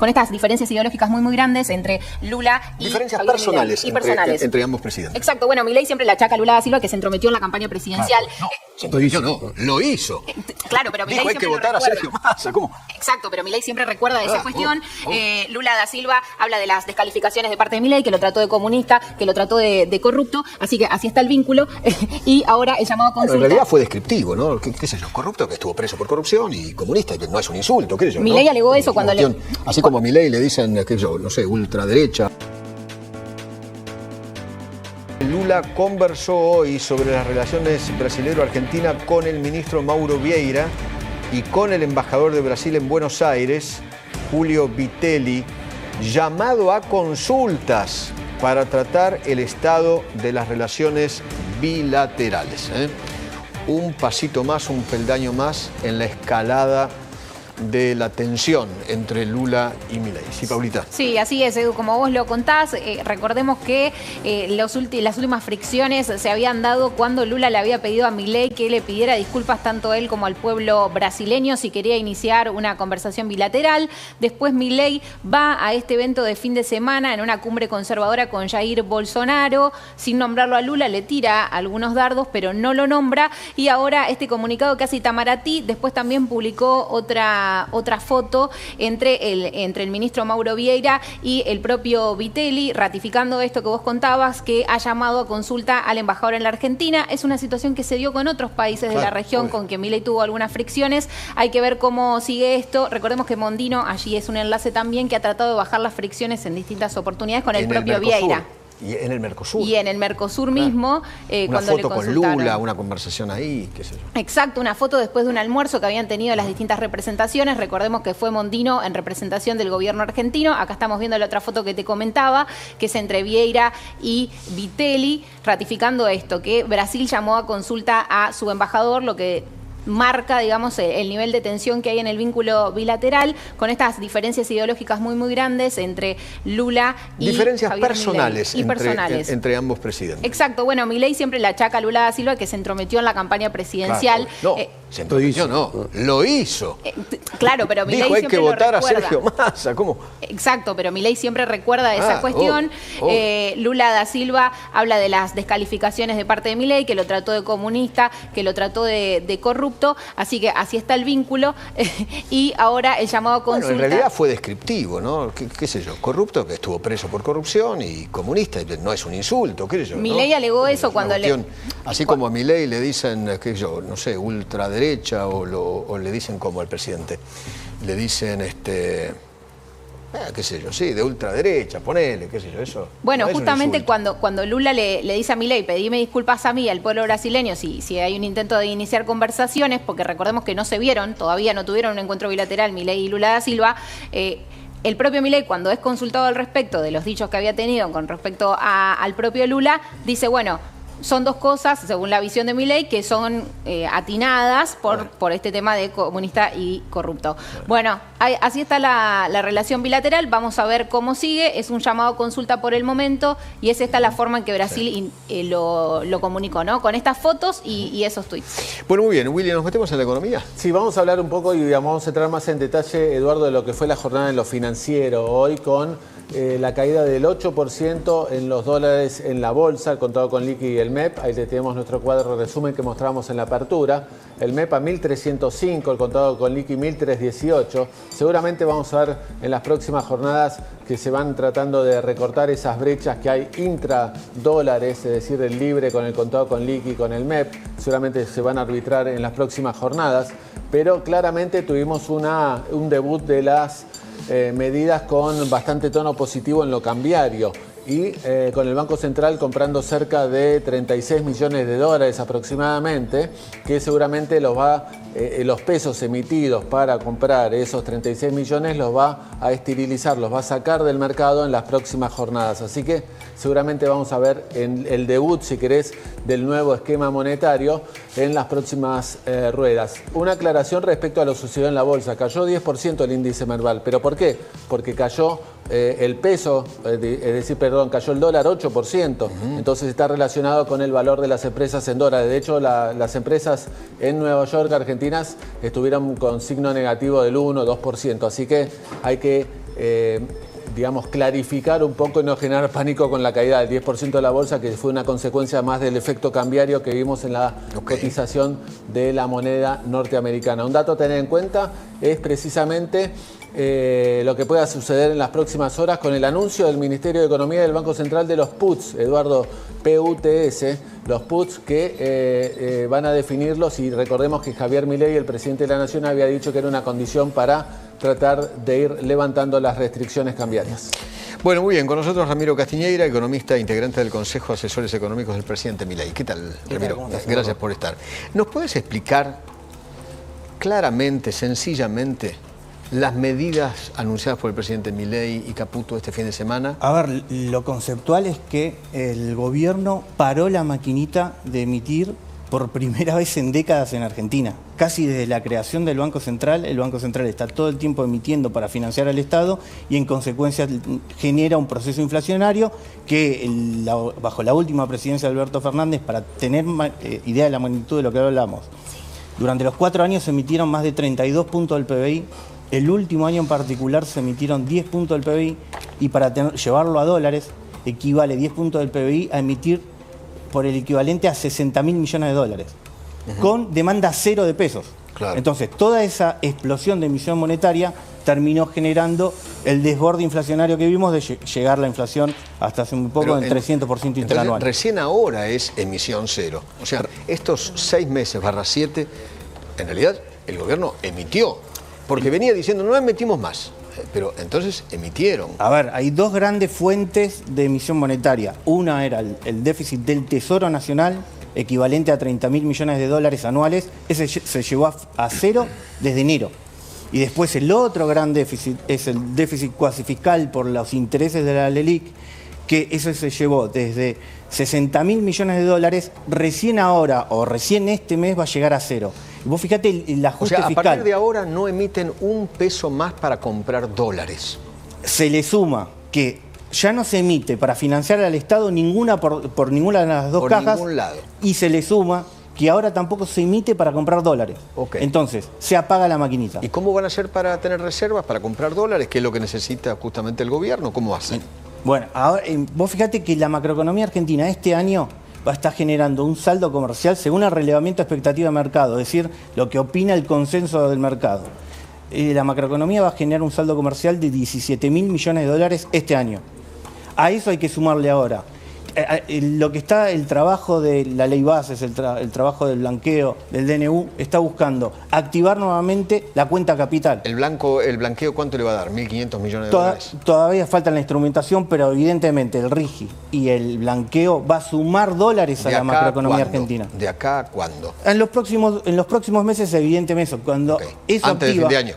con estas diferencias ideológicas muy grandes entre Lula y diferencias personales, entre ambos presidentes. Exacto, bueno, Milei siempre le achaca a Lula da Silva que se entrometió en la campaña presidencial. No, lo hizo. Claro, pero Milei dijo hay que votar a Sergio Massa, ¿cómo? Exacto, pero Milei siempre recuerda esa cuestión. Lula da Silva habla de las descalificaciones de parte de Milei, que lo trató de comunista, que lo trató de corrupto, así que así está el vínculo. Y ahora el llamado a consulta. En realidad fue descriptivo, ¿no? ¿Qué sé yo? Corrupto, que estuvo preso por corrupción, y comunista, que no es un insulto, qué sé yo. Milei alegó eso cuando le... Así como a Milei le dicen, qué sé yo, no sé, ultraderecha. Lula conversó hoy sobre las relaciones brasilero-argentina con el ministro Mauro Vieira y con el embajador de Brasil en Buenos Aires, Julio Vitelli, llamado a consultas para tratar el estado de las relaciones bilaterales. Un pasito más, un peldaño más en la escalada de la tensión entre Lula y Milei. Sí, Paulita. Sí, así es, Edu, como vos lo contás, recordemos que las últimas fricciones se habían dado cuando Lula le había pedido a Milei que le pidiera disculpas tanto a él como al pueblo brasileño si quería iniciar una conversación bilateral. Después Milei va a este evento de fin de semana en una cumbre conservadora con Jair Bolsonaro, sin nombrarlo a Lula, le tira algunos dardos, pero no lo nombra, y ahora este comunicado que hace Itamaraty después también publicó otra foto entre el ministro Mauro Vieira y el propio Vitelli, ratificando esto que vos contabas, que ha llamado a consulta al embajador en la Argentina. Es una situación que se dio con otros países de la región, con que Milei tuvo algunas fricciones. Hay que ver cómo sigue esto. Recordemos que Mondino, allí es un enlace también, que ha tratado de bajar las fricciones en distintas oportunidades con el propio Vieira. Y en el Mercosur. Y en el Mercosur mismo, una cuando foto le consultaron. con Lula, una conversación ahí, qué sé yo. Exacto, una foto después de un almuerzo que habían tenido las distintas representaciones. Recordemos que fue Mondino en representación del gobierno argentino. Acá estamos viendo la otra foto que te comentaba, que es entre Vieira y Vitelli, ratificando esto, que Brasil llamó a consulta a su embajador, lo que marca, digamos, el nivel de tensión que hay en el vínculo bilateral, con estas diferencias ideológicas muy grandes entre Lula y diferencias Javier personales, Milei, entre ambos presidentes. Exacto, bueno, Milei siempre le achaca a Lula da Silva que se entrometió en la campaña presidencial. Claro, se entrometió, lo hizo. Claro, pero Milei dijo hay siempre que votar lo recuerda. a Sergio Massa, ¿cómo? Exacto, pero Milei siempre recuerda esa cuestión. Lula da Silva habla de las descalificaciones de parte de Milei, que lo trató de comunista, que lo trató de corrupto. Así que así está el vínculo y ahora el llamado a consulta. Bueno, en realidad fue descriptivo, ¿no? ¿Qué sé yo? Corrupto, que estuvo preso por corrupción, y comunista, no es un insulto, qué sé yo. Milei alegó eso cuando así como a Milei le dicen, qué sé yo, no sé, ultraderecha, o le dicen como al presidente, le dicen qué sé yo, sí, de ultraderecha, ponele, qué sé yo, eso. Bueno, no justamente cuando Lula le dice a Milei, pedime disculpas a mí, al pueblo brasileño, si hay un intento de iniciar conversaciones, porque recordemos que no se vieron, todavía no tuvieron un encuentro bilateral Milei y Lula da Silva, el propio Milei, cuando es consultado al respecto de los dichos que había tenido con respecto al propio Lula, dice, bueno, son dos cosas, según la visión de Milei, que son atinadas por este tema de comunista y corrupto. Bueno, así está la relación bilateral. Vamos a ver cómo sigue. Es un llamado a consulta por el momento y es esta la forma en que Brasil lo comunicó, ¿no? Con estas fotos y esos tweets. Bueno, muy bien. William, ¿nos metemos en la economía? Sí, vamos a hablar un poco y vamos a entrar más en detalle, Eduardo, de lo que fue la jornada en lo financiero hoy, con la caída del 8% en los dólares en la bolsa, el contado con liqui y el MEP. Ahí le tenemos nuestro cuadro de resumen que mostramos en la apertura. El MEP a 1.305, el contado con liqui 1.318. Seguramente vamos a ver en las próximas jornadas que se van tratando de recortar esas brechas que hay intradólares, es decir, el libre con el contado con liqui y con el MEP. Seguramente se van a arbitrar en las próximas jornadas, pero claramente tuvimos un debut de las medidas con bastante tono positivo en lo cambiario y con el Banco Central comprando cerca de 36 millones de dólares aproximadamente, que seguramente los pesos emitidos para comprar esos 36 millones los va a esterilizar, los va a sacar del mercado en las próximas jornadas. Así que seguramente vamos a ver el debut, si querés, del nuevo esquema monetario en las próximas ruedas. Una aclaración respecto a lo sucedido en la bolsa. Cayó 10% el índice Merval. ¿Pero por qué? Porque cayó el peso, cayó el dólar 8%. Entonces está relacionado con el valor de las empresas en dólares. De hecho, las empresas en Nueva York, argentinas, estuvieron con signo negativo del 1-2%. Así que hay que digamos, clarificar un poco y no generar pánico con la caída del 10% de la bolsa, que fue una consecuencia más del efecto cambiario que vimos en la cotización de la moneda norteamericana. Un dato a tener en cuenta es precisamente lo que pueda suceder en las próximas horas con el anuncio del Ministerio de Economía y del Banco Central de los PUTs, Eduardo, PUTS, los PUTs que van a definirlos, y recordemos que Javier Milei, el presidente de la Nación, había dicho que era una condición para tratar de ir levantando las restricciones cambiarias. Bueno, muy bien, con nosotros Ramiro Castiñeira, economista integrante del Consejo de Asesores Económicos del presidente Milei. ¿Qué tal, Ramiro? Gracias por estar. ¿Nos puedes explicar claramente, sencillamente, las medidas anunciadas por el presidente Milei y Caputo este fin de semana? A ver, lo conceptual es que el gobierno paró la maquinita de emitir por primera vez en décadas en Argentina. Casi desde la creación del Banco Central, el Banco Central está todo el tiempo emitiendo para financiar al Estado y en consecuencia genera un proceso inflacionario que bajo la última presidencia de Alberto Fernández, para tener idea de la magnitud de lo que hablamos, durante los 4 años se emitieron más de 32 puntos del PBI. El último año en particular se emitieron 10 puntos del PBI y para llevarlo a dólares equivale 10 puntos del PBI a emitir por el equivalente a 60.000 millones de dólares, con demanda cero de pesos. Claro. Entonces, toda esa explosión de emisión monetaria terminó generando el desborde inflacionario que vimos de llegar la inflación hasta hace muy poco del 300% interanual. Recién ahora es emisión cero. O sea, estos 6 meses /7, en realidad el gobierno emitió, porque venía diciendo no emitimos más. Pero entonces emitieron. A ver, hay dos grandes fuentes de emisión monetaria. Una era el déficit del Tesoro Nacional, equivalente a 30.000 millones de dólares anuales. Ese se llevó a cero desde enero. Y después el otro gran déficit es el déficit cuasi fiscal por los intereses de la LELIQ, que eso se llevó desde 60.000 millones de dólares, recién ahora o recién este mes va a llegar a cero. Y vos fíjate el ajuste fiscal. A partir de ahora no emiten un peso más para comprar dólares. Se le suma que ya no se emite para financiar al Estado ninguna por ninguna de las dos cajas. Por ningún lado. Y se le suma que ahora tampoco se emite para comprar dólares. Okay. Entonces, se apaga la maquinita. ¿Y cómo van a hacer para tener reservas, para comprar dólares? ¿Qué es lo que necesita justamente el gobierno? ¿Cómo hacen? Bueno, ahora, vos fíjate que la macroeconomía argentina este año va a estar generando un saldo comercial según el relevamiento de expectativa de mercado, es decir, lo que opina el consenso del mercado. La macroeconomía va a generar un saldo comercial de 17.000 millones de dólares este año. A eso hay que sumarle ahora lo que está, el trabajo de la ley bases, el trabajo del blanqueo, del DNU, está buscando activar nuevamente la cuenta capital. ¿El blanqueo cuánto le va a dar? ¿1.500 millones de dólares? Todavía falta la instrumentación, pero evidentemente el RIGI y el blanqueo va a sumar dólares a la macroeconomía argentina. ¿De acá a cuándo? En los próximos meses, evidentemente, cuando eso antes del fin de año.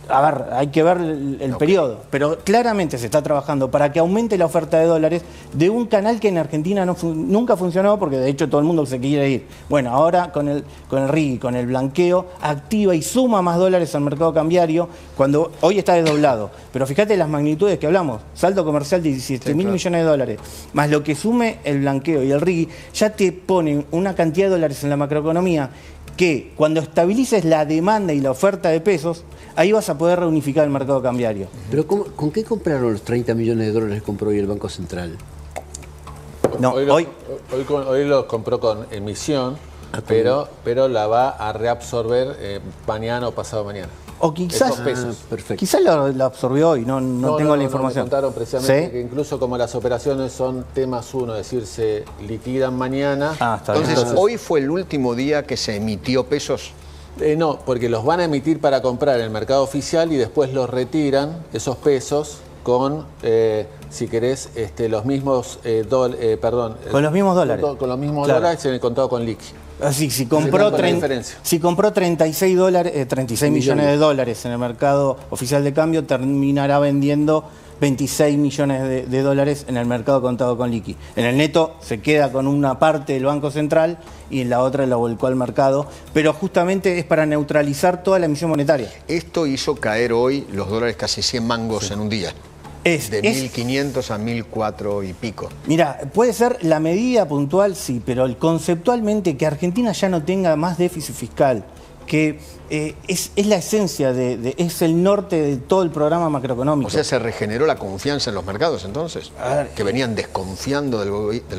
A ver, hay que ver el periodo, pero claramente se está trabajando para que aumente la oferta de dólares de un canal que en Argentina nunca funcionó, porque de hecho todo el mundo se quiere ir. Bueno, ahora con el RIGI, con el blanqueo, activa y suma más dólares al mercado cambiario, cuando hoy está desdoblado. Pero fíjate las magnitudes que hablamos, saldo comercial de 17.000 millones de dólares, más lo que sume el blanqueo y el RIGI, ya te ponen una cantidad de dólares en la macroeconomía que cuando estabilices la demanda y la oferta de pesos, ahí vas a poder reunificar el mercado cambiario. ¿Pero con qué compraron los 30 millones de dólares que compró hoy el Banco Central? No, hoy los compró con emisión, pero la va a reabsorber mañana o pasado mañana. O quizás, quizás lo absorbió hoy, no tengo la información. Me contaron precisamente ¿sí? que incluso como las operaciones son temas uno, es decir, se liquidan mañana. Entonces, ¿hoy fue el último día que se emitió pesos? No, porque los van a emitir para comprar en el mercado oficial y después los retiran, esos pesos, con, si querés, los mismos con los mismos dólares. Con los mismos dólares en el contado con liqui. Así, si compró 36 millones de dólares en el mercado oficial de cambio, terminará vendiendo 26 millones de dólares en el mercado contado con liqui. En el neto se queda con una parte del Banco Central y en la otra la volcó al mercado, pero justamente es para neutralizar toda la emisión monetaria. Esto hizo caer hoy los dólares casi 100 mangos en un día. De 1.500 a 1.004 y pico. Mira, puede ser la medida puntual, sí, pero conceptualmente que Argentina ya no tenga más déficit fiscal, que es la esencia, es el norte de todo el programa macroeconómico. O sea, ¿se regeneró la confianza en los mercados entonces? Que venían desconfiando del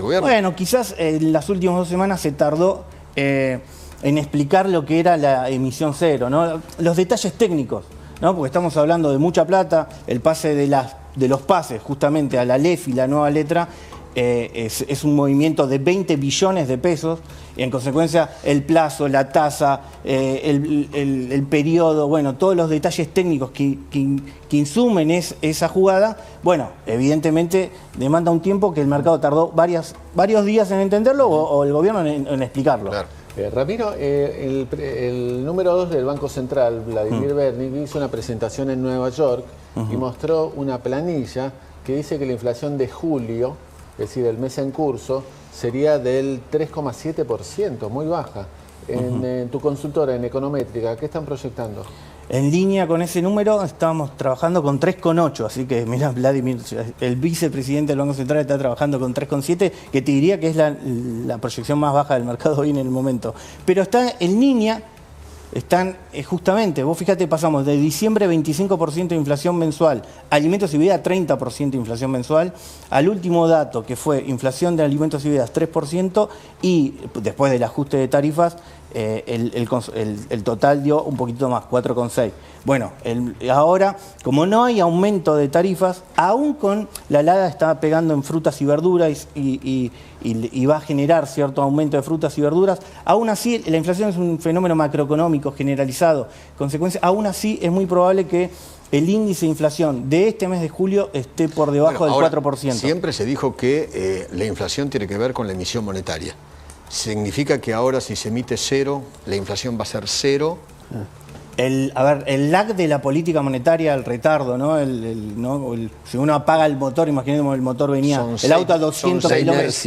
gobierno. Bueno, quizás en las últimas 2 semanas se tardó en explicar lo que era la emisión cero, ¿no? Los detalles técnicos, ¿no? Porque estamos hablando de mucha plata, el pase de los pases justamente a la LEFI, la nueva letra, es un movimiento de 20 billones de pesos y en consecuencia el plazo, la tasa, el periodo, bueno, todos los detalles técnicos que insumen esa jugada, bueno, evidentemente demanda un tiempo que el mercado tardó varios días en entenderlo o el gobierno en explicarlo. Claro. Ramiro, el número 2 del Banco Central, Vladimir Berning, hizo una presentación en Nueva York y mostró una planilla que dice que la inflación de julio, es decir, el mes en curso, sería del 3,7%, muy baja. En tu consultora, en Econométrica, ¿qué están proyectando? En línea con ese número estábamos trabajando con 3,8, así que mira, Vladimir, el vicepresidente del Banco Central está trabajando con 3,7, que te diría que es la proyección más baja del mercado hoy en el momento. Pero está en línea, están justamente, vos fíjate, pasamos de diciembre 25% de inflación mensual, alimentos y bebidas 30% de inflación mensual, al último dato que fue inflación de alimentos y bebidas 3% y después del ajuste de tarifas, el total dio un poquito más, 4,6. Bueno, ahora, como no hay aumento de tarifas, aún con la helada está pegando en frutas y verduras y va a generar cierto aumento de frutas y verduras, aún así la inflación es un fenómeno macroeconómico generalizado. Consecuencia, aún así es muy probable que el índice de inflación de este mes de julio esté por debajo del 4%. Siempre se dijo que la inflación tiene que ver con la emisión monetaria. ¿Significa que ahora si se emite cero, la inflación va a ser cero? El lag de la política monetaria, el retardo, ¿no? Si uno apaga el motor, imaginemos el motor venía, el auto a 200 kilómetros,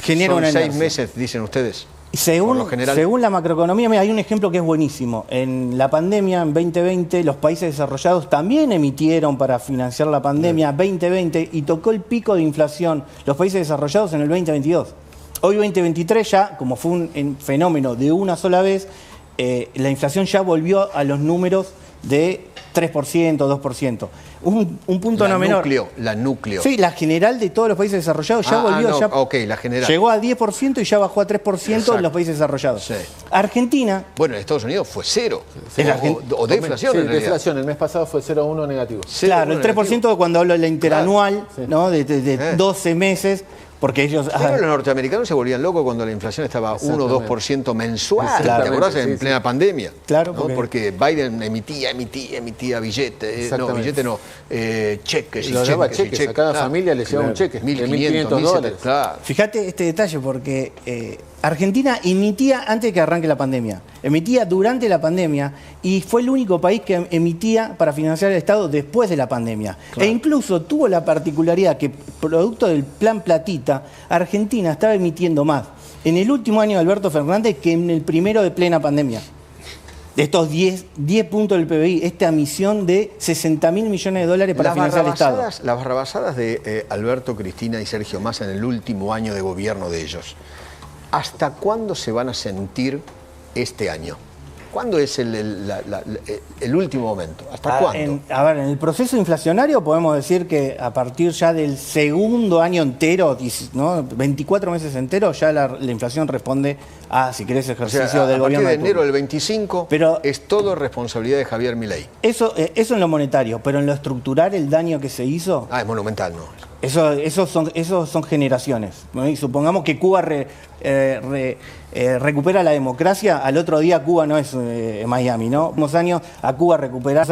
genera una inercia. 6 meses, dicen ustedes. Según la macroeconomía, mira, hay un ejemplo que es buenísimo. En la pandemia, en 2020, los países desarrollados también emitieron para financiar la pandemia 2020 y tocó el pico de inflación los países desarrollados en el 2022. Hoy 2023 ya, como fue un fenómeno de una sola vez, la inflación ya volvió a los números de 3%, 2%. Un punto no menor. La núcleo. Sí, la general de todos los países desarrollados ya volvió. La general. Llegó a 10% y ya bajó a 3% en los países desarrollados. Sí. Argentina... Bueno, en Estados Unidos fue cero. O deflación, sí, en realidad. Deflación. El mes pasado fue 0,1 negativo. Claro, el 3% cuando hablo de la interanual, claro, sí. ¿no? de 12 meses... Porque ellos... Pero los norteamericanos se volvían locos cuando la inflación estaba 1 o 2% mensual. ¿Te acordás? En plena pandemia. Claro. ¿No? Porque Biden emitía billetes. Cheques. Lo llevaba cheques. A cada familia le llevaba un cheque. De $1.500. Claro. Fíjate este detalle porque Argentina emitía antes de que arranque la pandemia. Emitía durante la pandemia y fue el único país que emitía para financiar el Estado después de la pandemia. Claro. E incluso tuvo la particularidad que, producto del plan Platita, Argentina estaba emitiendo más en el último año de Alberto Fernández que en el primero de plena pandemia. De estos 10 puntos del PBI, esta emisión de $60.000 millones para financiar el Estado. Las barrabasadas de Alberto, Cristina y Sergio Massa en el último año de gobierno de ellos, ¿hasta cuándo se van a sentir este año? ¿Cuándo es el último momento? ¿Hasta cuándo? En el proceso inflacionario podemos decir que a partir ya del segundo año entero, ¿no? 24 meses enteros, ya la inflación responde a, si querés, ejercicio del gobierno. A partir de enero del 25 es todo responsabilidad de Javier Milei. Eso en lo monetario, pero en lo estructural el daño que se hizo... Es monumental, ¿no? Esos son generaciones, ¿no? Y supongamos que Cuba recupera la democracia, al otro día Cuba no es Miami, ¿no? Unos años a Cuba recuperar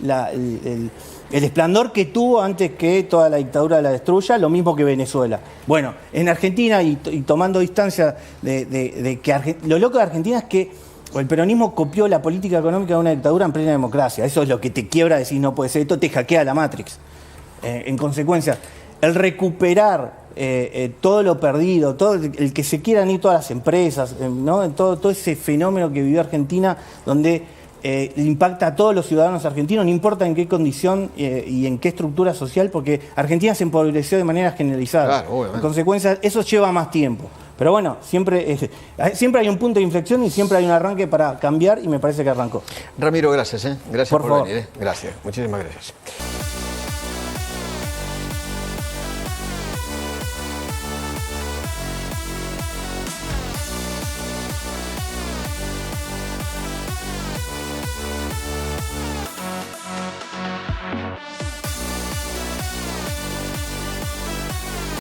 el esplendor que tuvo antes que toda la dictadura la destruya, lo mismo que Venezuela. Bueno, en Argentina, y tomando distancia de que lo loco de Argentina es que el peronismo copió la política económica de una dictadura en plena democracia. Eso es lo que te quiebra, decir no puede ser, esto te hackea la Matrix. En consecuencia, el recuperar todo lo perdido, todo el que se quieran ir todas las empresas, ¿no? todo ese fenómeno que vivió Argentina, donde impacta a todos los ciudadanos argentinos, no importa en qué condición y en qué estructura social, porque Argentina se empobreció de manera generalizada. Claro, en consecuencia, eso lleva más tiempo. Pero bueno, siempre hay un punto de inflexión y siempre hay un arranque para cambiar y me parece que arrancó. Ramiro, gracias. Gracias por favor. venir. Gracias, muchísimas gracias.